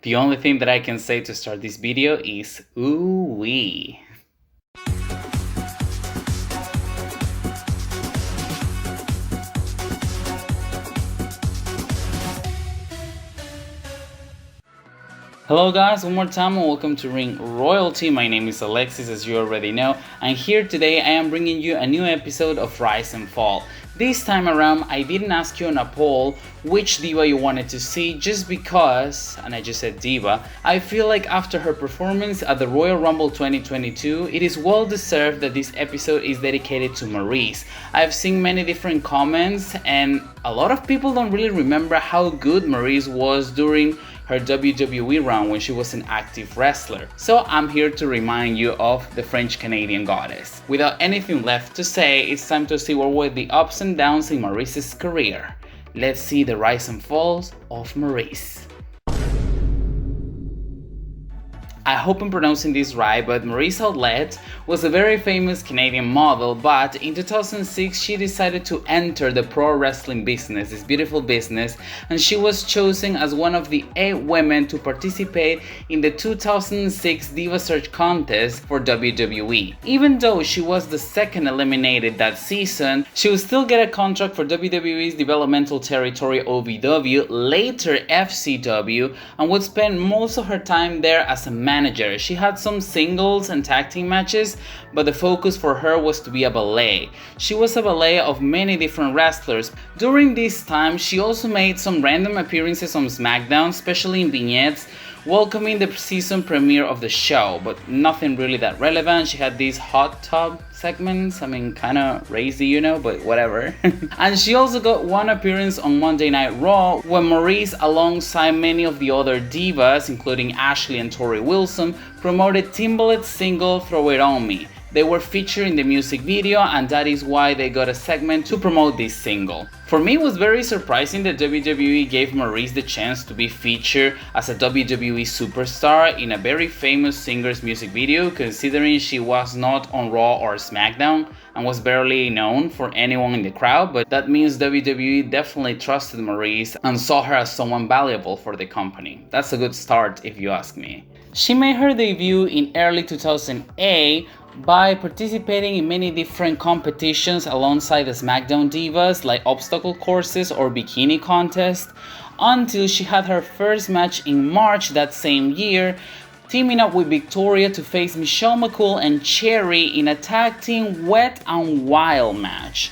The only thing that I can say to start this video is ooh-wee. Hello guys, one more time and welcome to Ring Royalty. My name is Alexis, as you already know, and here today I am bringing you a new episode of Rise and Fall. This time around I didn't ask you on a poll which diva you wanted to see just because, and I just said diva, I feel like after her performance at the Royal Rumble 2022, it is well deserved that this episode is dedicated to Maryse. I've seen many different comments and a lot of people don't really remember how good Maryse was during her WWE run when she was an active wrestler. So I'm here to remind you of the French-Canadian goddess. Without anything left to say, it's time to see what were the ups and downs in Maryse's career. Let's see the rise and falls of Maryse. I hope I'm pronouncing this right, but Maryse Ouellette was a very famous Canadian model, but in 2006 she decided to enter the pro wrestling business, this beautiful business, and she was chosen as one of the 8 women to participate in the 2006 Diva Search contest for WWE. Even though she was the second eliminated that season, she would still get a contract for WWE's developmental territory OVW, later FCW, and would spend most of her time there as a manager. She had some singles and tag team matches, but the focus for her was to be a ballet. She was a ballet of many different wrestlers. During this time, she also made some random appearances on Smackdown, especially in vignettes, welcoming the season premiere of the show, but nothing really that relevant. She had these hot tub segments, kinda racy, you know, but whatever. And she also got one appearance on Monday Night Raw when Maryse, alongside many of the other divas, including Ashley and Tori Wilson, promoted Timbaland's single Throw It On Me. They were featured in the music video, and that is why they got a segment to promote this single. For me, it was very surprising that WWE gave Maryse the chance to be featured as a WWE superstar in a very famous singer's music video, considering she was not on Raw or SmackDown and was barely known for anyone in the crowd, but that means WWE definitely trusted Maryse and saw her as someone valuable for the company. That's a good start if you ask me. She made her debut in early 2008 by participating in many different competitions alongside the Smackdown divas like obstacle courses or bikini contests, until she had her first match in March that same year, teaming up with Victoria to face Michelle McCool and Cherry in a tag team Wet and Wild match.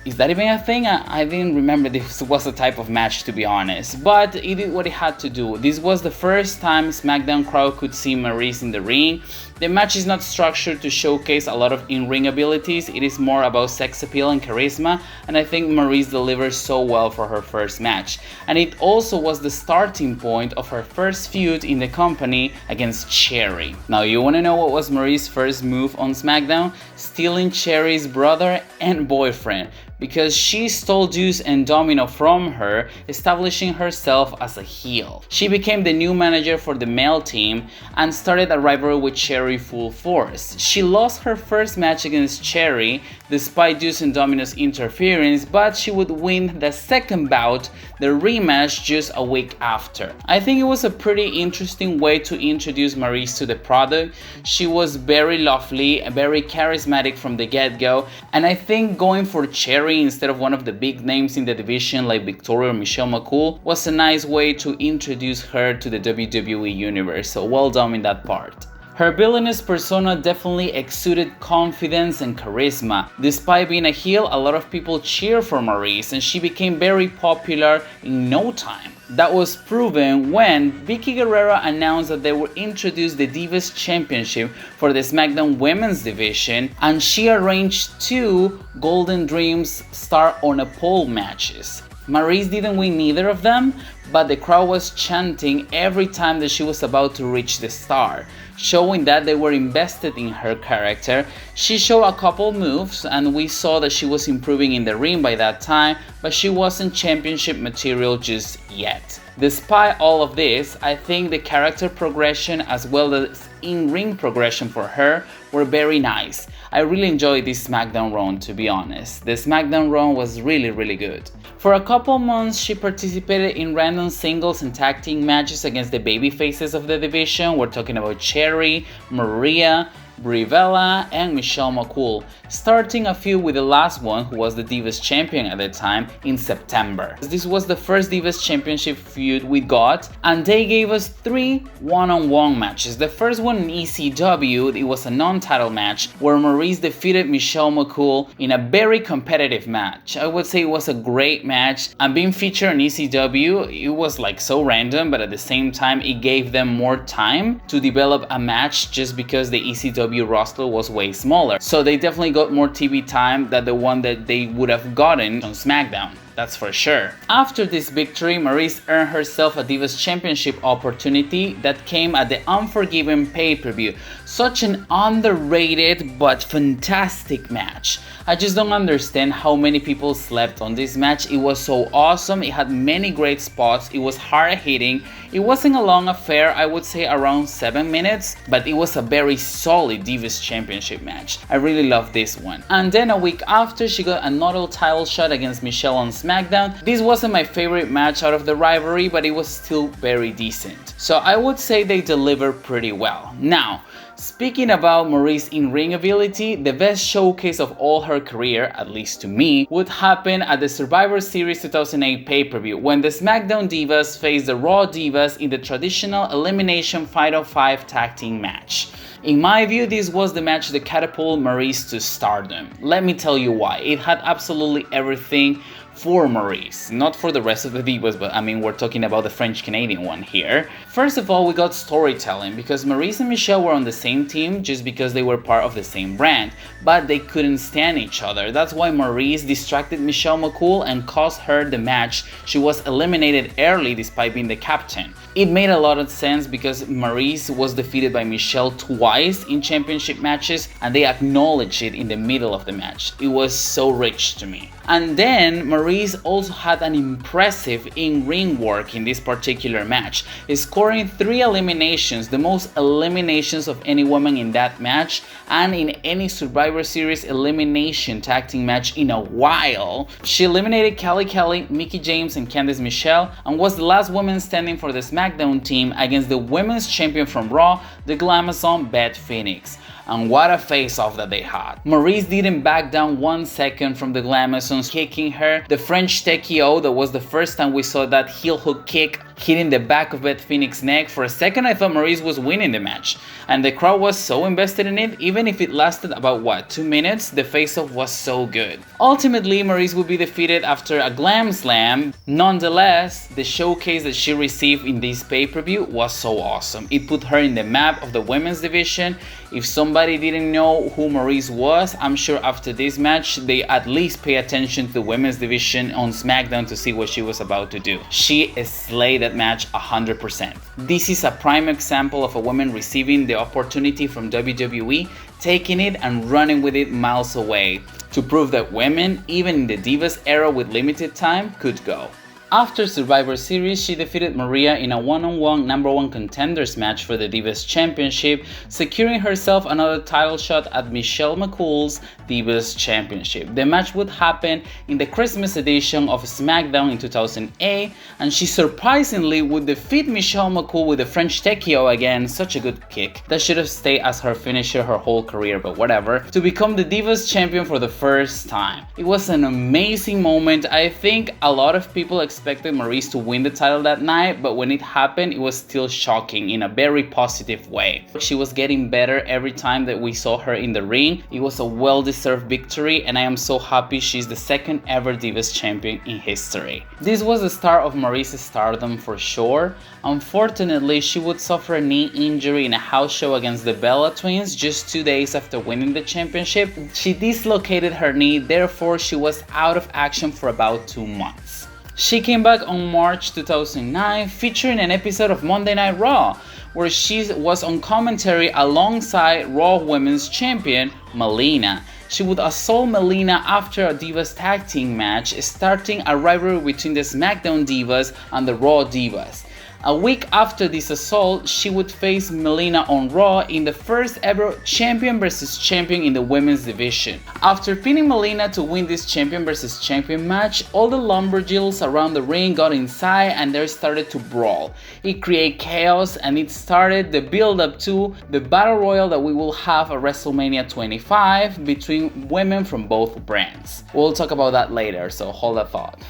Is that even a thing? I didn't remember this was a type of match, to be honest, but it did what it had to do. This was the first time SmackDown crowd could see Maryse in the ring. The match is not structured to showcase a lot of in-ring abilities, it is more about sex appeal and charisma, and I think Maryse delivers so well for her first match. And it also was the starting point of her first feud in the company against Cherry. Now, you wanna know what was Maryse's first move on SmackDown? Stealing Cherry's brother and boyfriend, because she stole Deuce and Domino from her, establishing herself as a heel. She became the new manager for the male team and started a rivalry with Cherry full force. She lost her first match against Cherry despite Deuce and Domino's interference, but she would win the second bout, the rematch, just a week after. I think it was a pretty interesting way to introduce Maryse to the product. She was very lovely, very charismatic from the get-go, and I think going for Cherry instead of one of the big names in the division like Victoria or Michelle McCool was a nice way to introduce her to the WWE universe, so well done in that part. Her villainous persona definitely exuded confidence and charisma. Despite being a heel, a lot of people cheer for Maryse and she became very popular in no time. That was proven when Vicky Guerrero announced that they would introduce the Divas Championship for the SmackDown Women's division, and she arranged 2 Golden Dreams Star on a Pole matches. Maryse didn't win neither of them, but the crowd was chanting every time that she was about to reach the star, showing that they were invested in her character. She showed a couple moves and we saw that she was improving in the ring by that time, but she wasn't championship material just yet. Despite all of this, I think the character progression as well as in-ring progression for her were very nice. I really enjoyed this Smackdown run, to be honest. The Smackdown run was really good. For a couple months, she participated in random singles and tag team matches against the babyfaces of the division. We're talking about Cherry, Maria, Brie Bella, and Michelle McCool, starting a feud with the last one, who was the Divas Champion at the time, in September. This was the first Divas Championship feud we got, and they gave us 3 one-on-one matches. The first one in ECW, it was a non-title match where Maryse defeated Michelle McCool in a very competitive match. I would say it was a great match, and being featured in ECW, it was like so random, but at the same time it gave them more time to develop a match just because the ECW roster was way smaller. So they definitely got more TV time than the one that they would have gotten on Smackdown. That's for sure. After this victory, Maryse earned herself a Divas Championship opportunity that came at the Unforgiven pay-per-view. Such an underrated but fantastic match. I just don't understand how many people slept on this match. It was so awesome, it had many great spots, it was hard hitting. It wasn't a long affair, I would say around 7 minutes, but it was a very solid Divas Championship match. I really love this one. And then a week after, she got another title shot against Michelle on Smackdown. This wasn't my favorite match out of the rivalry, but it was still very decent. So I would say they delivered pretty well. Now, speaking about Maryse's in-ring ability, the best showcase of all her career, at least to me, would happen at the Survivor Series 2008 pay-per-view when the Smackdown Divas faced the Raw Divas in the traditional Elimination 5-on-5 tag team match. In my view, this was the match that catapulted Maryse to stardom. Let me tell you why. It had absolutely everything for Maryse, not for the rest of the divas, but I mean, we're talking about the French-Canadian one here. First of all, we got storytelling, because Maryse and Michelle were on the same team just because they were part of the same brand, but they couldn't stand each other. That's why Maryse distracted Michelle McCool and cost her the match. She was eliminated early despite being the captain. It made a lot of sense because Maryse was defeated by Michelle twice in championship matches, and they acknowledged it in the middle of the match. It was so rich to me. And then Maryse also had an impressive in-ring work in this particular match, scoring 3 eliminations, the most eliminations of any woman in that match and in any Survivor Series elimination tag team match in a while. She eliminated Kelly, Mickie James, and Candice Michelle, and was the last woman standing for the Smackdown team against the women's champion from Raw, the Glamazon Beth Phoenix. And what a face-off that they had. Maryse didn't back down 1 second from the Glamazons kicking her. The French TKO, that was the first time we saw that heel hook kick hitting the back of Beth Phoenix's neck. For a second I thought Maryse was winning the match, and the crowd was so invested in it. Even if it lasted about 2 minutes, the face-off was so good. Ultimately, Maryse would be defeated after a Glam Slam. Nonetheless, the showcase that she received in this pay-per-view was so awesome. It put her in the map of the women's division. If somebody didn't know who Maryse was, I'm sure after this match they at least pay attention to the women's division on SmackDown to see what she was about to do. She slayed that match 100%. This is a prime example of a woman receiving the opportunity from WWE, taking it and running with it miles away, to prove that women, even in the Divas era with limited time, could go. After Survivor Series, she defeated Maria in a one-on-one #1 contenders match for the Divas Championship, securing herself another title shot at Michelle McCool's Divas Championship. The match would happen in the Christmas edition of SmackDown in 2008, and she surprisingly would defeat Michelle McCool with the French TKO again, such a good kick. That should have stayed as her finisher her whole career, but whatever, to become the Divas Champion for the first time. It was an amazing moment. I think a lot of people expected Maryse to win the title that night, but when it happened, it was still shocking in a very positive way. She was getting better every time that we saw her in the ring. It was a well-deserved victory, and I am so happy she's the second ever Divas Champion in history. This was the start of Maryse's stardom for sure. Unfortunately, she would suffer a knee injury in a house show against the Bella twins just 2 days after winning the championship. She dislocated her knee, therefore she was out of action for about 2 months. She came back on March 2009, featuring an episode of Monday Night Raw, where she was on commentary alongside Raw Women's Champion, Melina. She would assault Melina after a Divas tag team match, starting a rivalry between the SmackDown Divas and the Raw Divas. A week after this assault, she would face Melina on Raw in the first ever champion versus champion in the women's division. After pinning Melina to win this champion versus champion match, all the lumberjills around the ring got inside and they started to brawl. It created chaos and it started the build up to the battle royal that we will have at WrestleMania 25 between women from both brands. We'll talk about that later, so hold that thought.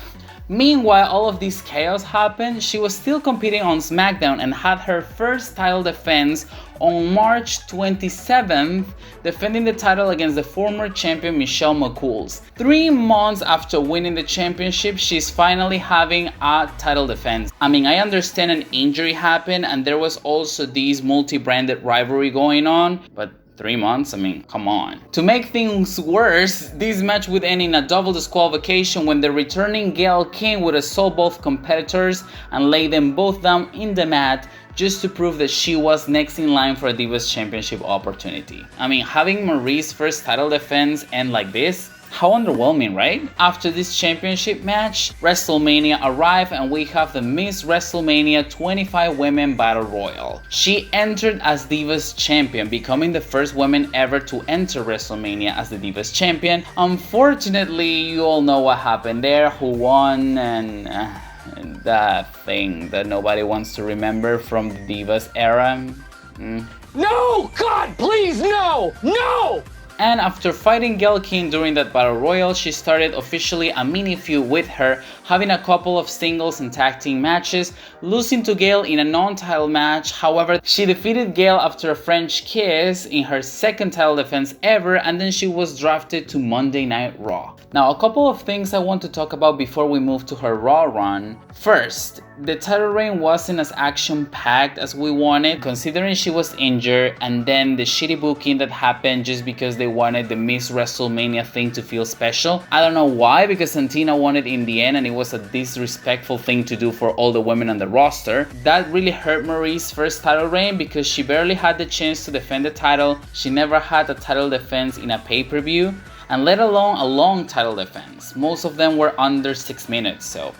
Meanwhile, all of this chaos happened, she was still competing on SmackDown and had her first title defense on March 27th, defending the title against the former champion Michelle McCool. 3 months after winning the championship, she's finally having a title defense. I mean, I understand an injury happened and there was also this multi-branded rivalry going on, but 3 months? I mean, come on. To make things worse, this match would end in a double disqualification when the returning Gail King would assault both competitors and lay them both down in the mat just to prove that she was next in line for a Divas Championship opportunity. I mean, having Maryse's first title defense end like this? How underwhelming, right? After this championship match, WrestleMania arrived and we have the Miss WrestleMania 25 Women Battle Royal. She entered as Divas Champion, becoming the first woman ever to enter WrestleMania as the Divas Champion. Unfortunately, you all know what happened there, who won, and that thing that nobody wants to remember from the Divas era. No! God, please, no! No! And after fighting Gail King during that battle royal, she started officially a mini feud with her, having a couple of singles and tag team matches, losing to Gail in a non-title match. However, she defeated Gail after a French kiss in her second title defense ever, and then she was drafted to Monday Night Raw. Now, a couple of things I want to talk about before we move to her Raw run. First, the title reign wasn't as action-packed as we wanted, considering she was injured, and then the shitty booking that happened just because they wanted the Miss WrestleMania thing to feel special. I don't know why, because Santina won it in the end and it was a disrespectful thing to do for all the women on the roster. That really hurt Maryse's first title reign because she barely had the chance to defend the title, she never had a title defense in a pay-per-view, and let alone a long title defense. Most of them were under 6 minutes, so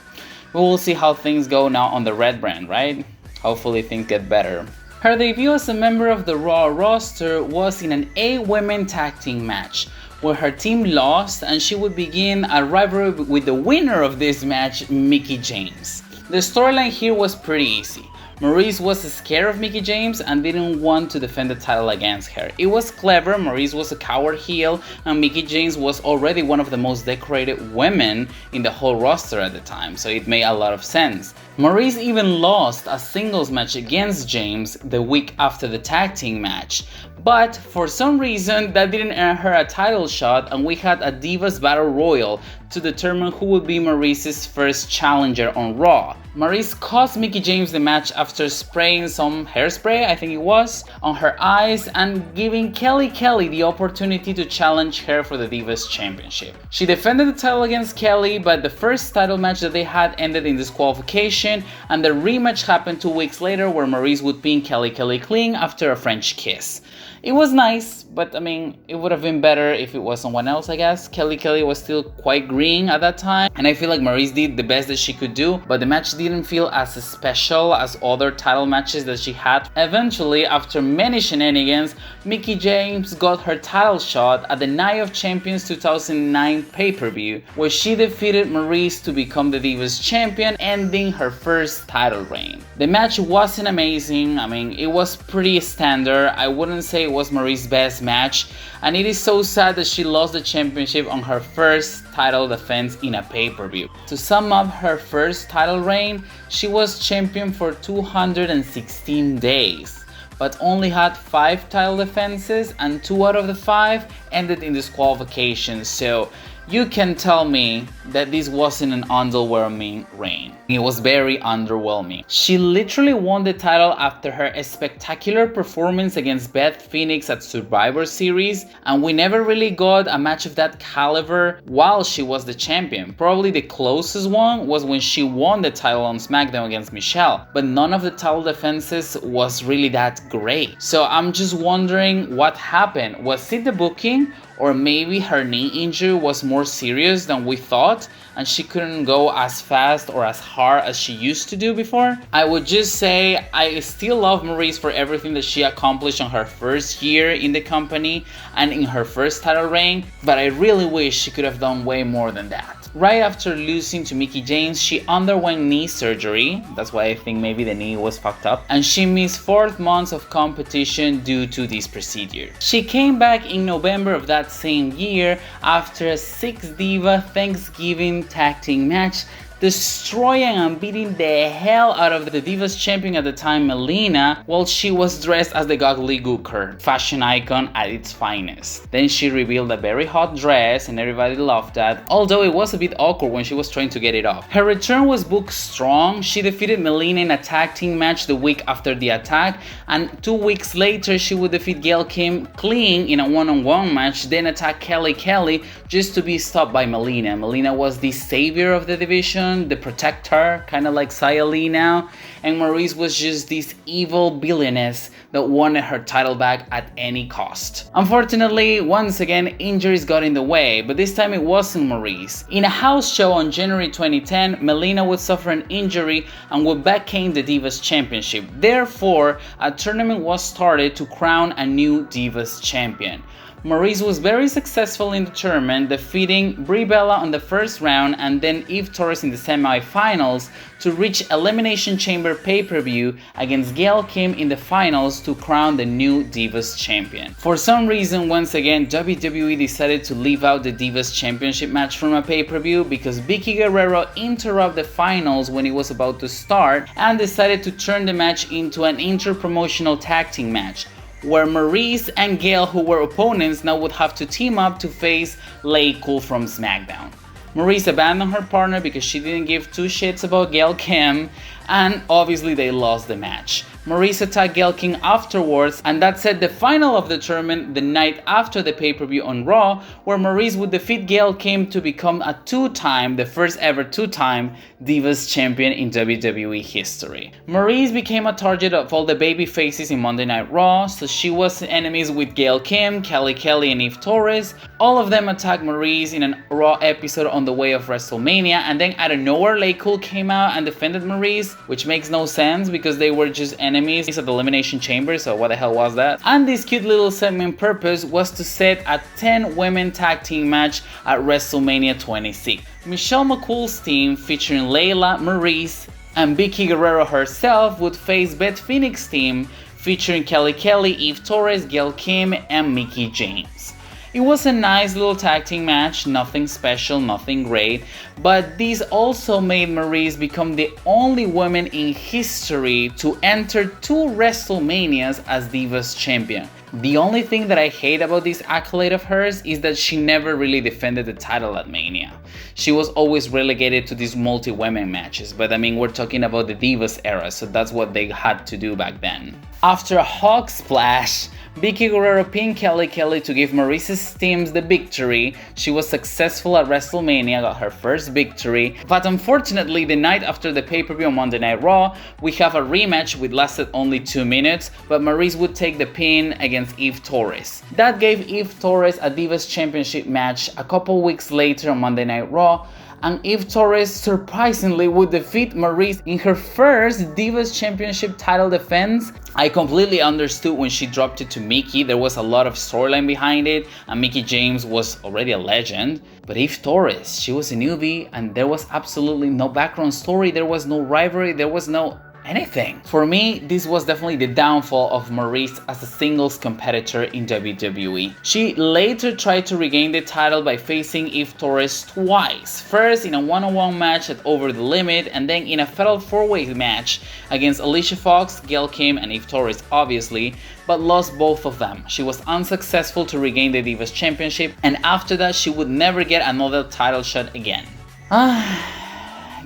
we will see how things go now on the red brand, right? Hopefully things get better. Her debut as a member of the Raw roster was in an 8-women tag team match, where her team lost and she would begin a rivalry with the winner of this match, Mickie James. The storyline here was pretty easy. Maryse was scared of Mickie James and didn't want to defend the title against her. It was clever, Maryse was a coward heel and Mickie James was already one of the most decorated women in the whole roster at the time, so it made a lot of sense. Maryse even lost a singles match against James the week after the tag team match, but for some reason that didn't earn her a title shot and we had a Divas Battle Royal to determine who would be Maryse's first challenger on Raw. Maryse cost Mickie James the match after spraying some hairspray, I think it was, on her eyes and giving Kelly the opportunity to challenge her for the Divas Championship. She defended the title against Kelly, but the first title match that they had ended in disqualification and the rematch happened 2 weeks later where Maryse would pin Kelly clean after a French kiss. It was nice, but I mean, it would have been better if it was someone else, I guess. Kelly was still quite green at that time, and I feel like Maryse did the best that she could do, but the match didn't feel as special as other title matches that she had. Eventually, after many shenanigans, Mickie James got her title shot at the Night of Champions 2009 pay-per-view, where she defeated Maryse to become the Divas Champion, ending her first title reign. The match wasn't amazing, I mean, it was pretty standard. I wouldn't say it was Maryse's best match, and it is so sad that she lost the championship on her first title defense in a pay-per-view. To sum up her first title reign, she was champion for 216 days, but only had 5 title defenses and 2 out of the 5 ended in disqualification, so you can tell me that this wasn't an underwhelming reign. It was very underwhelming. She literally won the title after her spectacular performance against Beth Phoenix at Survivor Series, and we never really got a match of that caliber while she was the champion. Probably the closest one was when she won the title on Smackdown against Michelle, but none of the title defenses was really that great. So I'm just wondering what happened. Was it the booking? Or maybe her knee injury was more serious than we thought and she couldn't go as fast or as hard as she used to do before. I would just say I still love Maryse for everything that she accomplished on her first year in the company and in her first title reign, but I really wish she could have done way more than that. Right after losing to Mickie James, she underwent knee surgery. That's why I think maybe the knee was fucked up. And she missed 4 months of competition due to this procedure. She came back in November of that same year after a 6-diva Thanksgiving tag team match, destroying and beating the hell out of the Divas Champion at the time, Melina, while she was dressed as the Goggly Gooker, fashion icon at its finest. Then she revealed a very hot dress and everybody loved that, although it was a bit awkward when she was trying to get it off. Her return was booked strong. She defeated Melina in a tag team match the week after the attack, and 2 weeks later she would defeat Gail Kim clean in a one-on-one match, then attack Kelly just to be stopped by Melina. Melina was the savior of the division, the protector, kind of like Xia Li now, and Maryse was just this evil villainess that wanted her title back at any cost. Unfortunately, once again, injuries got in the way, but this time it wasn't Maryse. In a house show on January 2010, Melina would suffer an injury and would vacate the Divas Championship. Therefore, a tournament was started to crown a new Divas Champion. Maryse was very successful in the tournament, defeating Brie Bella on the first round and then Eve Torres in the semi-finals to reach Elimination Chamber pay-per-view against Gail Kim in the finals to crown the new Divas Champion. For some reason, once again, WWE decided to leave out the Divas Championship match from a pay-per-view because Vickie Guerrero interrupted the finals when it was about to start and decided to turn the match into an inter-promotional tag team match, where Maryse and Gail, who were opponents, now would have to team up to face Lay Cool from SmackDown. Maryse abandoned her partner because she didn't give 2 shits about Gail Kim, and obviously they lost the match. Maryse attacked Gail Kim afterwards, and that set the final of the tournament the night after the pay-per-view on Raw, where Maryse would defeat Gail Kim to become the first ever two-time Divas Champion in WWE history. Maryse became a target of all the baby faces in Monday Night Raw, so she was enemies with Gail Kim, Kelly and Eve Torres. All of them attacked Maryse in an Raw episode on the way of WrestleMania, and then out of nowhere, Lay Cool came out and defended Maryse, which makes no sense because they were just enemies at the Elimination Chamber, so what the hell was that? And this cute little segment purpose was to set a 10 women tag team match at WrestleMania 26. Michelle McCool's team, featuring Layla, Maryse, and Vickie Guerrero herself, would face Beth Phoenix team, featuring Kelly, Eve Torres, Gail Kim, and Mickie James. It was a nice little tag team match, nothing special, nothing great, but this also made Maryse become the only woman in history to enter 2 WrestleManias as Divas Champion. The only thing that I hate about this accolade of hers is that she never really defended the title at Mania. She was always relegated to these multi-women matches, but I mean, we're talking about the Divas era, so that's what they had to do back then. After a Hawk Splash, Vickie Guerrero pinned Kelly to give Maryse's teams the victory. She was successful at WrestleMania, got her first victory, but unfortunately the night after the pay-per-view on Monday Night Raw, we have a rematch which lasted only 2 minutes, but Maryse would take the pin against Eve Torres. That gave Eve Torres a Divas Championship match a couple weeks later on Monday Night Raw, and Eve Torres surprisingly would defeat Maryse in her first Divas Championship title defense. I completely understood when she dropped it to Mickie. There was a lot of storyline behind it, and Mickie James was already a legend. But Eve Torres, she was a newbie, and there was absolutely no background story, there was no rivalry, there was no anything. For me, this was definitely the downfall of Maryse as a singles competitor in WWE. She later tried to regain the title by facing Eve Torres twice. First in a one-on-one match at Over the Limit, and then in a fatal 4-way match against Alicia Fox, Gail Kim, and Eve Torres obviously, but lost both of them. She was unsuccessful to regain the Divas Championship, and after that she would never get another title shot again.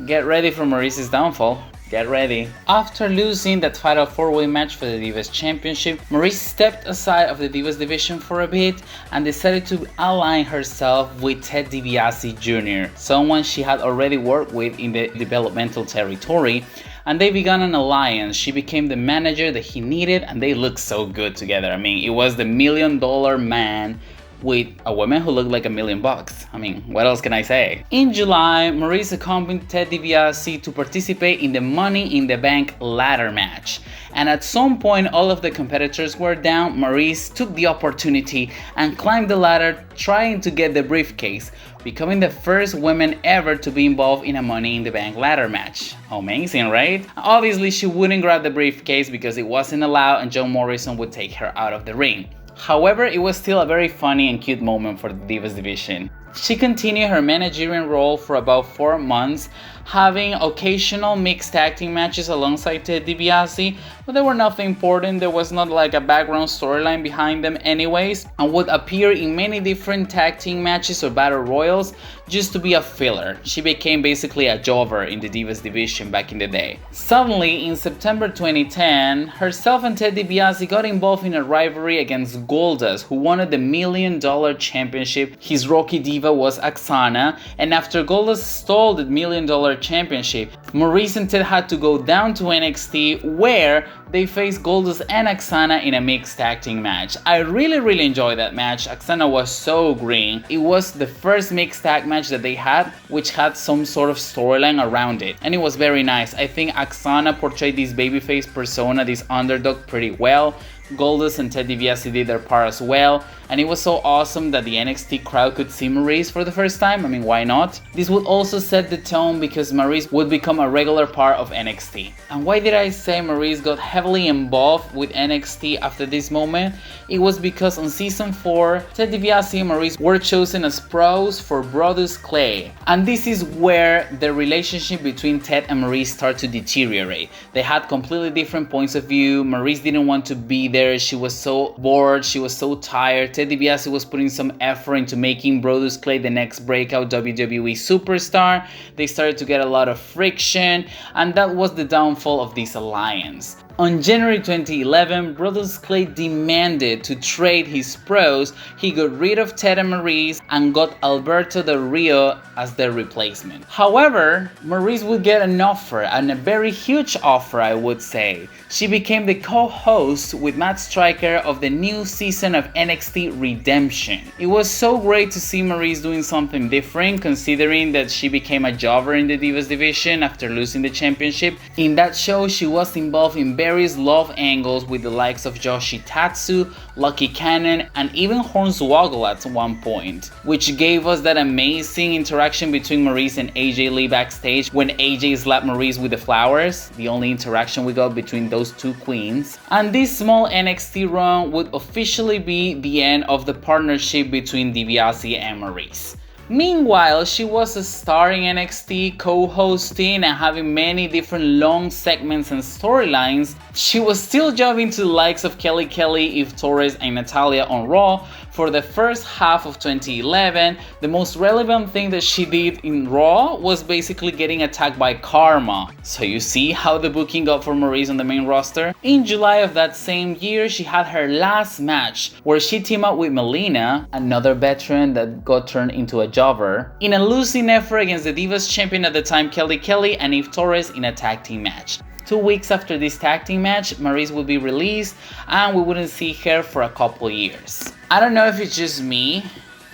Get ready for Maryse's downfall. Get ready. After losing that fatal 4-way match for the Divas Championship, Maryse stepped aside of the Divas division for a bit and decided to align herself with Ted Dibiase Jr., someone she had already worked with in the developmental territory, and they began an alliance. She became the manager that he needed, and they looked so good together. I mean, it was the $1 Million Man with a woman who looked like $1,000,000. I mean, what else can I say? In July, Maryse accompanied Ted Dibiase to participate in the Money in the Bank ladder match. And at some point, all of the competitors were down. Maryse took the opportunity and climbed the ladder, trying to get the briefcase, becoming the first woman ever to be involved in a Money in the Bank ladder match. Amazing, right? Obviously, she wouldn't grab the briefcase because it wasn't allowed and John Morrison would take her out of the ring. However, it was still a very funny and cute moment for the Divas division. She continued her managerial role for about 4 months, having occasional mixed tag team matches alongside Ted Dibiase, but they were nothing important. There was not like a background storyline behind them anyways, and would appear in many different tag team matches or battle royals just to be a filler. She became basically a jobber in the Divas division back in the day. Suddenly, in September 2010, herself and Ted Dibiase got involved in a rivalry against Goldust, who wanted the $1 million championship. His Rocky Diva was Aksana, and after Goldust stole the $1 million championship, Maryse and Ted had to go down to NXT, where they faced Goldust and Aksana in a mixed tag team match. I really enjoyed that match. Aksana was so green. It was the first mixed tag match that they had, which had some sort of storyline around it, and it was very nice. I think Aksana portrayed this babyface persona, this underdog, pretty well. Goldust and Ted Dibiase did their part as well, and it was so awesome that the NXT crowd could see Maryse for the first time. I mean, why not? This would also set the tone because Maryse would become a regular part of NXT. And why did I say Maryse got heavily involved with NXT after this moment? It was because on season 4, Ted Dibiase and Maryse were chosen as pros for Brodus Clay. And this is where the relationship between Ted and Maryse started to deteriorate. They had completely different points of view. Maryse didn't want to be there. She was so bored. She was so tired. Ted Dibiase was putting some effort into making Brodus Clay the next breakout WWE superstar. They started to get a lot of friction, and that was the downfall of this alliance. On January 2011, Brodus Clay demanded to trade his pros. He got rid of Ted and Maryse and got Alberto Del Rio as their replacement. However, Maryse would get an offer, and a very huge offer, I would say. She became the co-host with Matt Striker of the new season of NXT Redemption. It was so great to see Maryse doing something different, considering that she became a jobber in the Divas division after losing the championship. In that show, she was involved in various love angles with the likes of Joshi Tatsu, Lucky Cannon, and even Hornswoggle at one point, which gave us that amazing interaction between Maryse and AJ Lee backstage when AJ slapped Maryse with the flowers, the only interaction we got between those two queens. And this small NXT run would officially be the end of the partnership between Dibiase and Maryse. Meanwhile, she was a star in NXT, co-hosting and having many different long segments and storylines. She was still jobbing to the likes of Kelly Kelly, Eve Torres, and Natalya on Raw for the first half of 2011. The most relevant thing that she did in Raw was basically getting attacked by Karma. So you see how the booking got for Maryse on the main roster? In July of that same year, she had her last match where she teamed up with Melina, another veteran that got turned into a jobber, in a losing effort against the Divas Champion at the time, Kelly Kelly, and Eve Torres in a tag team match. 2 weeks after this tag team match, Maryse would be released and we wouldn't see her for a couple years. I don't know if it's just me,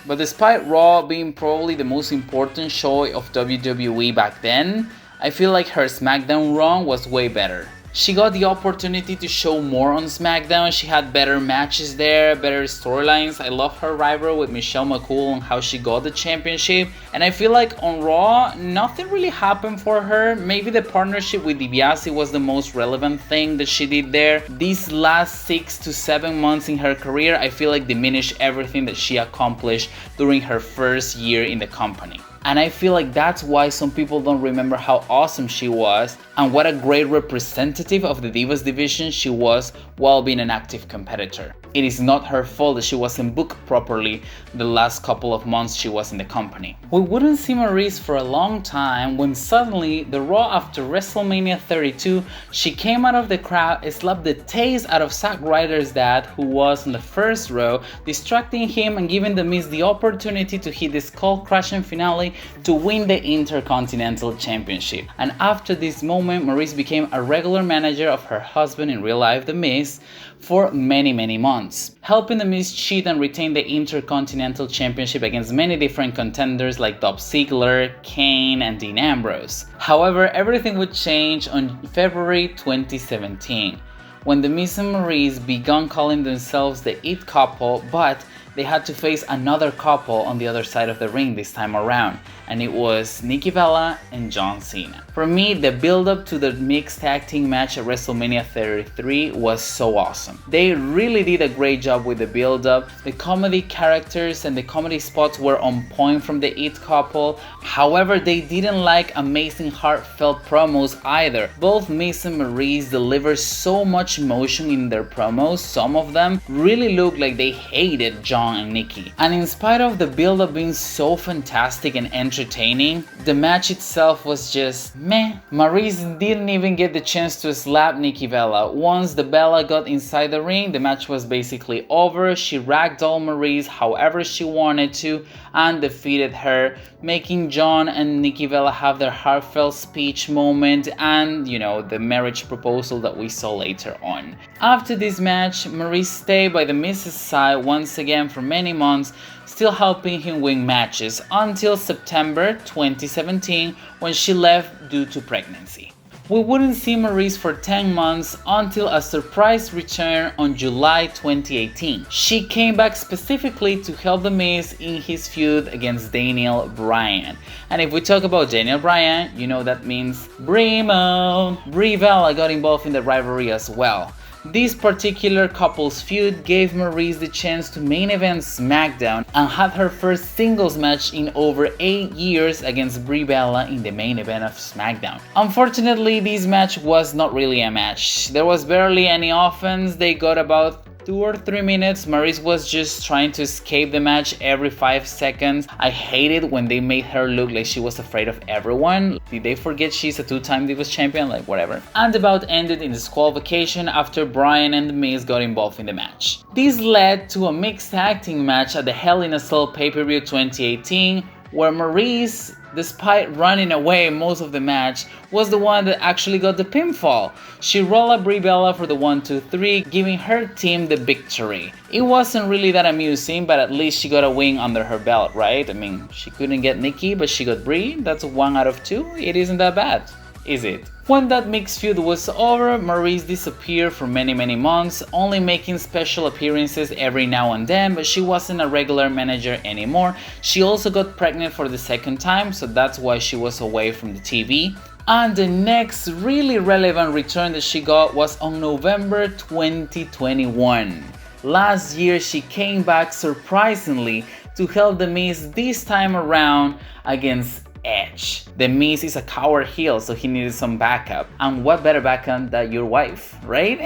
but despite Raw being probably the most important show of WWE back then, I feel like her Smackdown run was way better. She got the opportunity to show more on SmackDown. She had better matches there, better storylines. I love her rivalry with Michelle McCool and how she got the championship. And I feel like on Raw, nothing really happened for her. Maybe the partnership with Dibiase was the most relevant thing that she did there. These last 6 to 7 months in her career, I feel like diminished everything that she accomplished during her first year in the company. And I feel like that's why some people don't remember how awesome she was and what a great representative of the Divas division she was while being an active competitor. It is not her fault that she wasn't booked properly the last couple of months she was in the company. We wouldn't see Maryse for a long time when suddenly, the Raw after WrestleMania 32, she came out of the crowd and slapped the taste out of Zack Ryder's dad, who was in the first row, distracting him and giving The Miz the opportunity to hit the skull-crushing finale finally to win the Intercontinental Championship. And after this moment, Maryse became a regular manager of her husband in real life, The Miz, for many months, helping The Miz cheat and retain the Intercontinental Championship against many different contenders like Dolph Ziggler, Kane, and Dean Ambrose. However, everything would change on February 2017, when The Miz and Maryse began calling themselves the It Couple, but they had to face another couple on the other side of the ring this time around, and it was Nikki Bella and John Cena. For me, the build-up to the mixed tag team match at WrestleMania 33 was so awesome. They really did a great job with the build-up. The comedy characters and the comedy spots were on point from the It Couple. However, they didn't like amazing heartfelt promos either. Both Miz and Maryse delivered so much emotion in their promos. Some of them really looked like they hated John and Nikki. And in spite of the build-up being so fantastic and entertaining, the match itself was just meh. Maryse didn't even get the chance to slap Nikki Bella. Once the Bella got inside the ring, the match was basically over. She ragdolled Maryse however she wanted to and defeated her, making John and Nikki Bella have their heartfelt speech moment and, you know, the marriage proposal that we saw later on. After this match, Maryse stayed by The Miz's side once again for many months, still helping him win matches until September 2017 when she left due to pregnancy. We wouldn't see Maryse for 10 months until a surprise return on July 2018. She came back specifically to help The Miz in his feud against Daniel Bryan. And if we talk about Daniel Bryan, you know that means Brie Bella got involved in the rivalry as well. This particular couple's feud gave Maryse the chance to main event SmackDown and had her first singles match in over 8 years against Brie Bella in the main event of SmackDown. Unfortunately, this match was not really a match. There was barely any offense. They got about 2 or 3 minutes. Maryse was just trying to escape the match every 5 seconds. I hated when they made her look like she was afraid of everyone. Did they forget she's a 2-time Divas Champion? Like, whatever. And the bout ended in disqualification after Bryan and The Miz got involved in the match. This led to a mixed tag team match at the Hell in a Cell pay-per-view 2018, where Maryse, despite running away most of the match, was the one that actually got the pinfall. She rolled up Brie Bella for the 1-2-3, giving her team the victory. It wasn't really that amusing, but at least she got a win under her belt, right? I mean, she couldn't get Nikki, but she got Brie. That's 1 out of 2. It isn't that bad, is it? When that mixed feud was over, Maryse disappeared for many months, only making special appearances every now and then, but she wasn't a regular manager anymore. She also got pregnant for the second time, so that's why she was away from the TV. And the next really relevant return that she got was on November 2021. Last year, she came back surprisingly to help The Miz this time around against Edge. The Miz is a coward heel, so he needed some backup. And what better backup than your wife, right?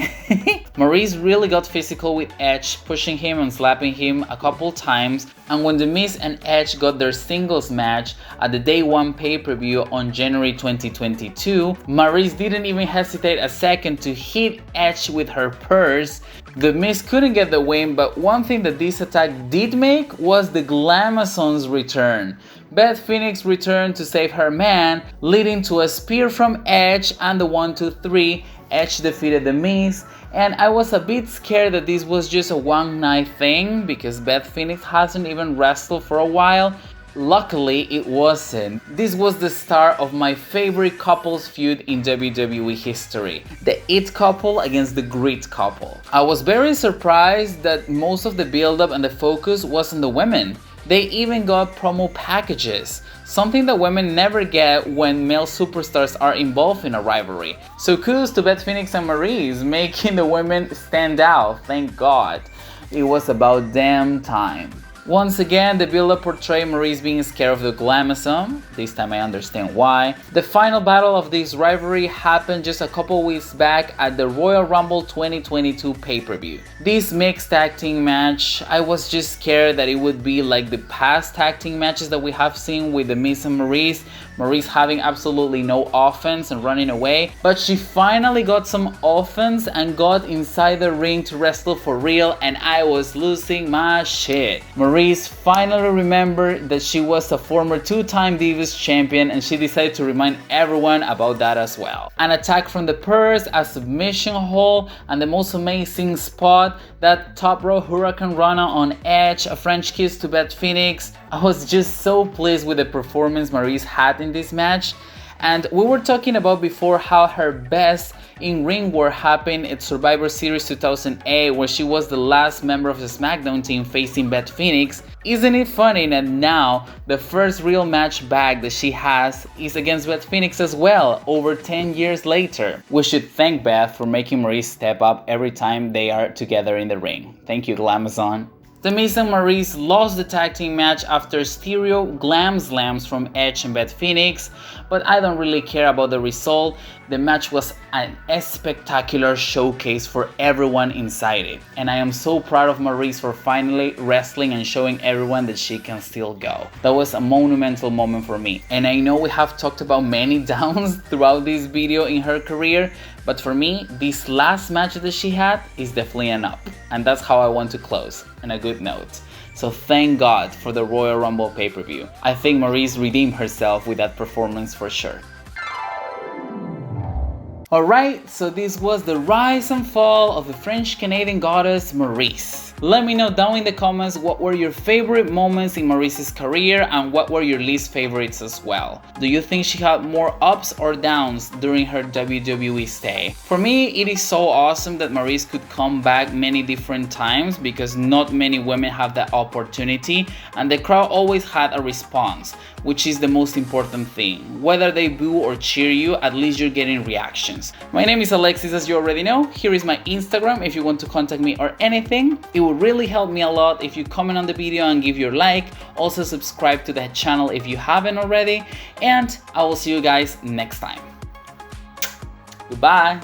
Maryse really got physical with Edge, pushing him and slapping him a couple times. And when The Miz and Edge got their singles match at the Day 1 pay-per-view on January 2022, Maryse didn't even hesitate a second to hit Edge with her purse. The Miz couldn't get the win, but one thing that this attack did make was the Glamazon's return. Beth Phoenix returned to save her man, leading to a spear from Edge and the 1-2-3. Edge defeated The Miz, and I was a bit scared that this was just a one-night thing because Beth Phoenix hasn't even wrestled for a while. Luckily, it wasn't. This was the start of my favorite couples feud in WWE history. The It Couple against the Grit Couple. I was very surprised that most of the build-up and the focus was on the women. They even got promo packages, something that women never get when male superstars are involved in a rivalry. So kudos to Beth Phoenix and Maryse, making the women stand out, thank God. It was about damn time. Once again, the build-up portrayed Maryse being scared of the Glamazon. This time I understand why. The final battle of this rivalry happened just a couple weeks back at the Royal Rumble 2022 pay-per-view. This mixed tag team match, I was just scared that it would be like the past tag team matches that we have seen with The Miz and Maryse, Maryse having absolutely no offense and running away, but she finally got some offense and got inside the ring to wrestle for real, and I was losing my shit. Maryse finally remembered that she was a former 2-time Divas Champion, and she decided to remind everyone about that as well. An attack from the purse, a submission hold, and the most amazing spot, that top rope Hurricane Rana on Edge, a French kiss to Beth Phoenix. I was just so pleased with the performance Maryse had in this match. And we were talking about before how her best in-ring work happened at Survivor Series 2008, where she was the last member of the Smackdown team facing Beth Phoenix. Isn't it funny that now the first real match back that she has is against Beth Phoenix as well, over 10 years later? We should thank Beth for making Maryse step up every time they are together in the ring. Thank you, Glamazon. The Miz and Maryse lost the tag team match after stereo glam slams from Edge and Beth Phoenix, but I don't really care about the result. The match was a spectacular showcase for everyone inside it, and I am so proud of Maryse for finally wrestling and showing everyone that she can still go. That was a monumental moment for me, and I know we have talked about many downs throughout this video in her career, but for me, this last match that she had is definitely an up, and that's how I want to close, on a good note. So thank God for the Royal Rumble pay-per-view. I think Maryse redeemed herself with that performance for sure. Alright, so this was the rise and fall of the French-Canadian goddess Maryse. Let me know down in the comments what were your favorite moments in Maryse's career and what were your least favorites as well. Do you think she had more ups or downs during her WWE stay? For me, it is so awesome that Maryse could come back many different times because not many women have that opportunity, and the crowd always had a response, which is the most important thing. Whether they boo or cheer you, at least you're getting reactions. My name is Alexis, as you already know. Here is my Instagram if you want to contact me or anything. It would really help me a lot if you comment on the video and give your like. Also subscribe to the channel if you haven't already, and I will see you guys next time. Goodbye.